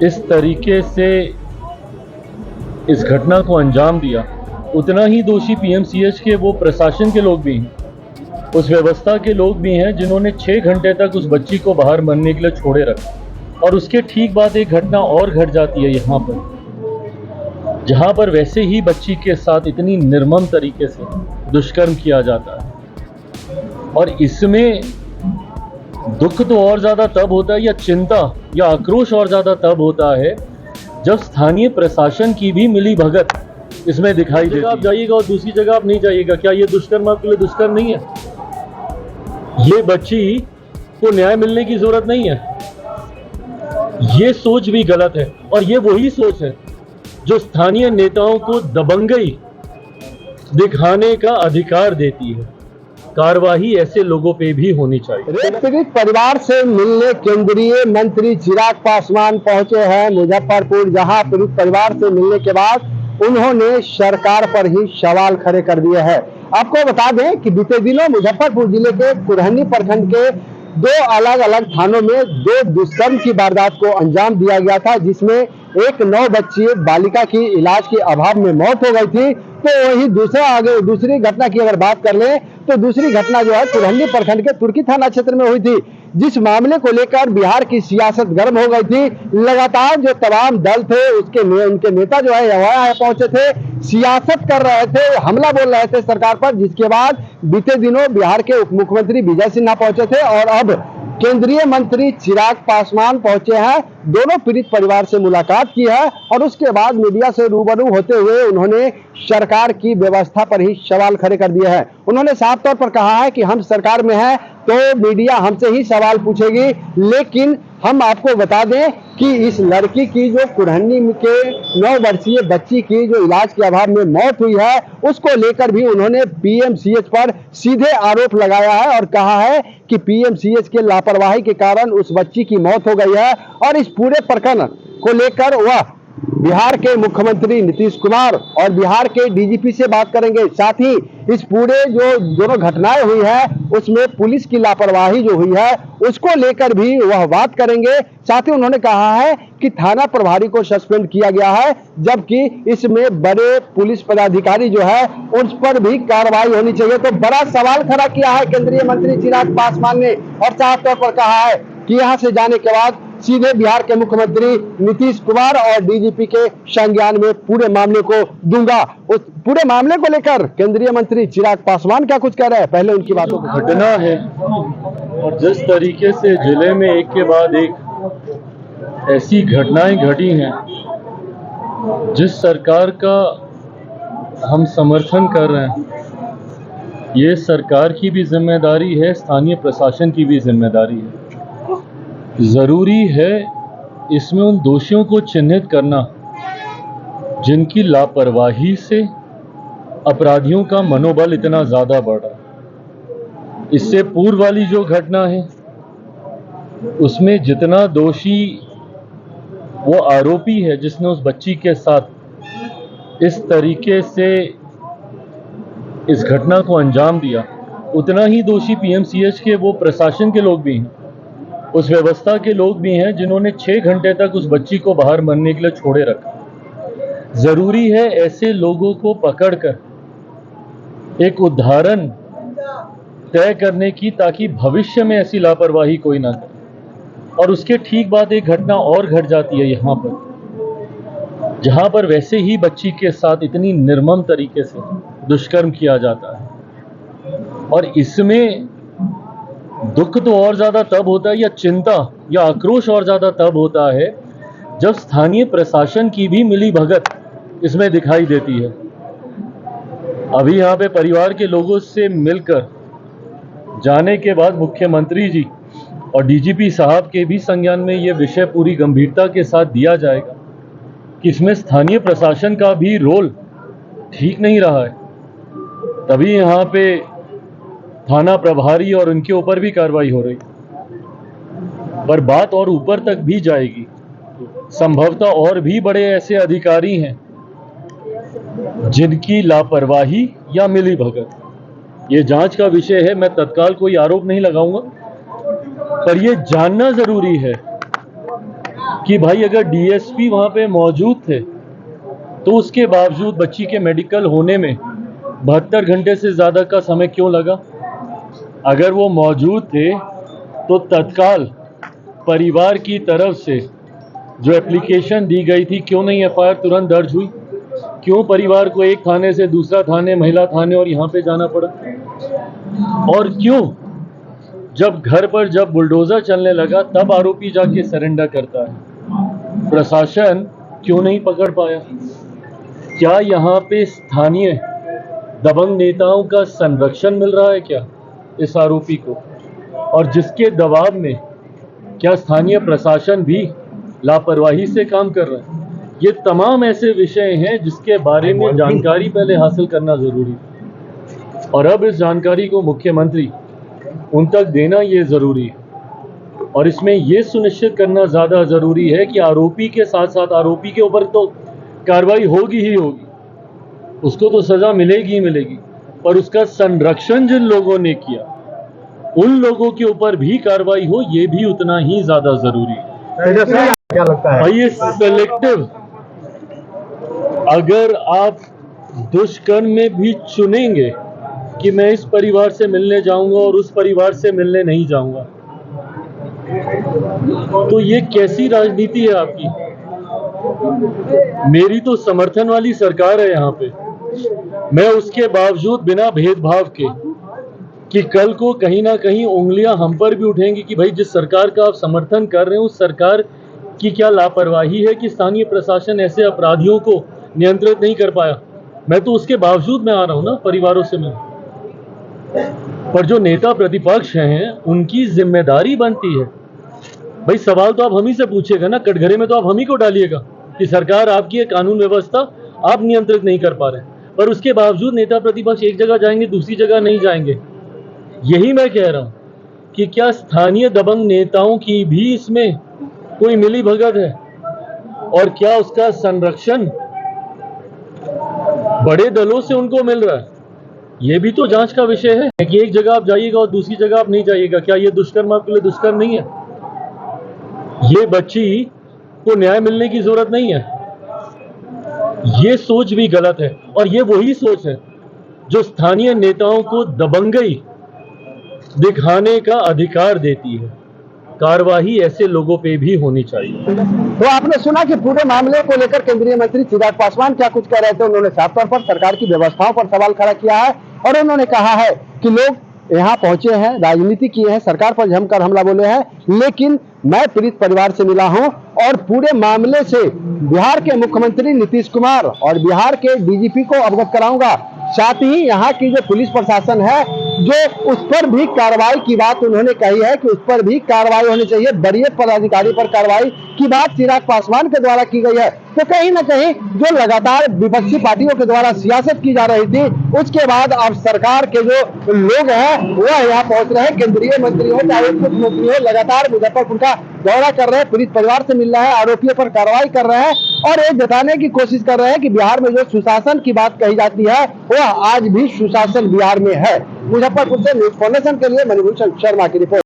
इस तरीके से इस घटना को अंजाम दिया, उतना ही दोषी पीएमसीएच के वो प्रशासन के लोग भी हैं, उस व्यवस्था के लोग भी हैं जिन्होंने 6 घंटे तक उस बच्ची को बाहर मरने के लिए छोड़े रखा। और उसके ठीक बाद एक घटना और घट जाती है यहाँ पर, जहाँ पर वैसे ही बच्ची के साथ इतनी निर्मम तरीके से दुष्कर्म किया जाता है। और इसमें दुख तो और ज़्यादा तब होता है, या चिंता या आक्रोश और ज़्यादा तब होता है, जब स्थानीय प्रशासन की भी मिली भगत इसमें दिखाई देती है। आप जाइएगा और दूसरी जगह आप नहीं जाइएगा, क्या ये दुष्कर्म आपके लिए दुष्कर्म नहीं है? ये बच्ची को न्याय मिलने की जरूरत नहीं है। ये सोच भी गलत है, और ये वही सोच है जो स्थानीय नेताओं को दबंगई दिखाने का अधिकार देती है। कार्रवाई ऐसे लोगों पे भी होनी चाहिए। रेप पीड़ित परिवार से मिलने केंद्रीय मंत्री चिराग पासवान पहुंचे हैं मुजफ्फरपुर, जहां पीड़ित परिवार से मिलने के बाद उन्होंने सरकार पर ही सवाल खड़े कर दिए हैं। आपको बता दें कि बीते दिनों मुजफ्फरपुर जिले के कुरहनी प्रखंड के 2 अलग अलग थानों में 2 दुष्कर्म की वारदात को अंजाम दिया गया था, जिसमें एक 9 वर्षीय बालिका की इलाज के अभाव में मौत हो गई थी। तो वही दूसरी घटना की अगर बात कर ले तो दूसरी घटना जो है कुरहनी प्रखंड के तुर्की थाना क्षेत्र में हुई थी, जिस मामले को लेकर बिहार की सियासत गर्म हो गई थी। लगातार जो तमाम दल थे उनके नेता जो है यहाँ पहुंचे थे, सियासत कर रहे थे, हमला बोल रहे थे सरकार पर, जिसके बाद बीते दिनों बिहार के उप मुख्यमंत्री विजय सिन्हा पहुंचे थे और अब केंद्रीय मंत्री चिराग पासवान पहुंचे हैं। दोनों पीड़ित परिवार से मुलाकात की है और उसके बाद मीडिया से रूबरू होते हुए उन्होंने सरकार की व्यवस्था पर ही सवाल खड़े कर दिए हैं। उन्होंने साफ तौर पर कहा है कि हम सरकार में हैं तो मीडिया हमसे ही सवाल पूछेगी, लेकिन हम आपको बता दें कि इस लड़की की जो कुरहनी के 9 वर्षीय बच्ची की जो इलाज के अभाव में मौत हुई है, उसको लेकर भी उन्होंने पीएमसीएच पर सीधे आरोप लगाया है और कहा है कि पीएमसीएच के लापरवाही के कारण उस बच्ची की मौत हो गई है। और इस पूरे प्रकरण को लेकर वह बिहार के मुख्यमंत्री नीतीश कुमार और बिहार के डीजीपी से बात करेंगे। साथ ही इस पूरे जो दोनों घटनाएं हुई है उसमें पुलिस की लापरवाही जो हुई है उसको लेकर भी वह बात करेंगे। साथ ही उन्होंने कहा है कि थाना प्रभारी को सस्पेंड किया गया है, जबकि इसमें बड़े पुलिस पदाधिकारी जो है उन पर भी कार्रवाई होनी चाहिए। तो बड़ा सवाल खड़ा किया है केंद्रीय मंत्री चिराग पासवान ने और साफ तौर पर कहा है कि यहां से जाने के बाद सीधे बिहार के मुख्यमंत्री नीतीश कुमार और डीजीपी के संज्ञान में पूरे मामले को दूंगा। उस पूरे मामले को लेकर केंद्रीय मंत्री चिराग पासवान क्या कुछ कह रहे हैं, पहले उनकी बातों को। घटना है और जिस तरीके से जिले में एक के बाद एक ऐसी घटनाएं घटी हैं, जिस सरकार का हम समर्थन कर रहे हैं, ये सरकार की भी जिम्मेदारी है, स्थानीय प्रशासन की भी जिम्मेदारी है। ज़रूरी है इसमें उन दोषियों को चिन्हित करना जिनकी लापरवाही से अपराधियों का मनोबल इतना ज़्यादा बढ़ा। इससे पूर्व वाली जो घटना है उसमें जितना दोषी वो आरोपी है जिसने उस बच्ची के साथ इस तरीके से इस घटना को अंजाम दिया, उतना ही दोषी पीएमसीएच के वो प्रशासन के लोग भी हैं, उस व्यवस्था के लोग भी हैं जिन्होंने 6 घंटे तक उस बच्ची को बाहर मरने के लिए छोड़े रखा। ज़रूरी है ऐसे लोगों को पकड़कर एक उदाहरण तय करने की, ताकि भविष्य में ऐसी लापरवाही कोई ना करे। और उसके ठीक बाद एक घटना और घट जाती है यहाँ पर, जहाँ पर वैसे ही बच्ची के साथ इतनी निर्मम तरीके से दुष्कर्म किया जाता है। और इसमें दुख तो और ज़्यादा तब होता है, या चिंता या आक्रोश और ज़्यादा तब होता है, जब स्थानीय प्रशासन की भी मिली भगत इसमें दिखाई देती है। अभी यहाँ पे परिवार के लोगों से मिलकर जाने के बाद मुख्यमंत्री जी और डीजीपी साहब के भी संज्ञान में ये विषय पूरी गंभीरता के साथ दिया जाएगा कि इसमें स्थानीय प्रशासन का भी रोल ठीक नहीं रहा है। तभी यहाँ पे थाना प्रभारी और उनके ऊपर भी कार्रवाई हो रही, पर बात और ऊपर तक भी जाएगी। संभवतः और भी बड़े ऐसे अधिकारी हैं जिनकी लापरवाही या मिलीभगत, ये जांच का विषय है। मैं तत्काल कोई आरोप नहीं लगाऊंगा, पर यह जानना जरूरी है कि भाई अगर डीएसपी वहां पे मौजूद थे तो उसके बावजूद बच्ची के मेडिकल होने में 72 घंटे से ज़्यादा का समय क्यों लगा? अगर वो मौजूद थे तो तत्काल परिवार की तरफ से जो एप्लीकेशन दी गई थी क्यों नहीं एफआईआर तुरंत दर्ज हुई? क्यों परिवार को एक थाने से दूसरा थाने, महिला थाने और यहाँ पे जाना पड़ा? और क्यों जब घर पर जब बुलडोजर चलने लगा तब आरोपी जाके सरेंडर करता है? प्रशासन क्यों नहीं पकड़ पाया? क्या यहाँ पे स्थानीय दबंग नेताओं का संरक्षण मिल रहा है क्या इस आरोपी को? और जिसके दबाव में क्या स्थानीय प्रशासन भी लापरवाही से काम कर रहा है? ये तमाम ऐसे विषय हैं जिसके बारे में जानकारी पहले हासिल करना जरूरी है और अब इस जानकारी को मुख्यमंत्री उन तक देना ये जरूरी है और इसमें ये सुनिश्चित करना ज्यादा जरूरी है कि आरोपी के साथ साथ आरोपी के ऊपर तो कार्रवाई होगी ही होगी, उसको तो सजा मिलेगी ही मिलेगी, पर उसका संरक्षण जिन लोगों ने किया उन लोगों के ऊपर भी कार्रवाई हो, ये भी उतना ही ज्यादा जरूरी है। क्या लगता है? भाई ये सेलेक्टिव, अगर आप दुष्कर्म में भी चुनेंगे कि मैं इस परिवार से मिलने जाऊंगा और उस परिवार से मिलने नहीं जाऊंगा, तो ये कैसी राजनीति है आपकी? मेरी तो समर्थन वाली सरकार है यहाँ पे, मैं उसके बावजूद बिना भेदभाव के कि कल को कहीं ना कहीं उंगलियां हम पर भी उठेंगी कि भाई जिस सरकार का आप समर्थन कर रहे हैं उस सरकार की क्या लापरवाही है कि स्थानीय प्रशासन ऐसे अपराधियों को नियंत्रित नहीं कर पाया। मैं तो उसके बावजूद मैं आ रहा हूं ना परिवारों से मिलने, पर जो नेता प्रतिपक्ष हैं उनकी जिम्मेदारी बनती है, भाई सवाल तो आप हम ही से पूछेगा ना, कटघरे में तो आप हम ही को डालिएगा कि सरकार आपकी कानून व्यवस्था आप नियंत्रित नहीं कर पा रहे, पर उसके बावजूद नेता प्रतिपक्ष एक जगह जाएंगे दूसरी जगह नहीं जाएंगे। यही मैं कह रहा हूं कि क्या स्थानीय दबंग नेताओं की भी इसमें कोई मिली भगत है और क्या उसका संरक्षण बड़े दलों से उनको मिल रहा है? ये भी तो जांच का विषय है कि एक जगह आप जाइएगा और दूसरी जगह आप नहीं जाइएगा। क्या ये दुष्कर्म आपके लिए दुष्कर्म नहीं है? ये बच्ची को न्याय मिलने की जरूरत नहीं है? ये सोच भी गलत है और ये वही सोच है जो स्थानीय नेताओं को दबंगई दिखाने का अधिकार देती है। कार्रवाई ऐसे लोगों पे भी होनी चाहिए। तो आपने सुना कि पूरे मामले को लेकर केंद्रीय मंत्री चिराग पासवान क्या कुछ कह रहे थे। उन्होंने साफ तौर पर सरकार की व्यवस्थाओं पर सवाल खड़ा किया है और उन्होंने कहा है कि लोग यहाँ पहुंचे हैं, राजनीति किए हैं, सरकार पर जमकर हमला बोले हैं, लेकिन मैं पीड़ित परिवार से मिला हूं और पूरे मामले से बिहार के मुख्यमंत्री नीतीश कुमार और बिहार के डीजीपी को अवगत कराऊंगा। साथ ही यहाँ की जो पुलिस प्रशासन है जो उस पर भी कार्रवाई की बात उन्होंने कही है कि उस पर भी कार्रवाई होनी चाहिए। वरीय पदाधिकारी पर कार्रवाई की बात चिराग पासवान के द्वारा की गई है। तो कहीं ना कहीं जो लगातार विपक्षी पार्टियों के द्वारा सियासत की जा रही थी, उसके बाद अब सरकार के जो लोग हैं वह यहाँ पहुंच रहे हैं। केंद्रीय मंत्री हो चाहे मुख्यमंत्री हो, लगातार मुजफ्फरपुर का दौरा कर रहे हैं, पीड़ित परिवार से मिल रहे हैं, आरोपियों पर कार्रवाई कर रहे हैं और ये जताने की कोशिश कर रहे हैं कि बिहार में जो सुशासन की बात कही जाती है वह आज भी सुशासन बिहार में है। मुजफ्फरपुर से न्यूज़ फाउंडेशन के लिए मणिभूषण शर्मा की रिपोर्ट।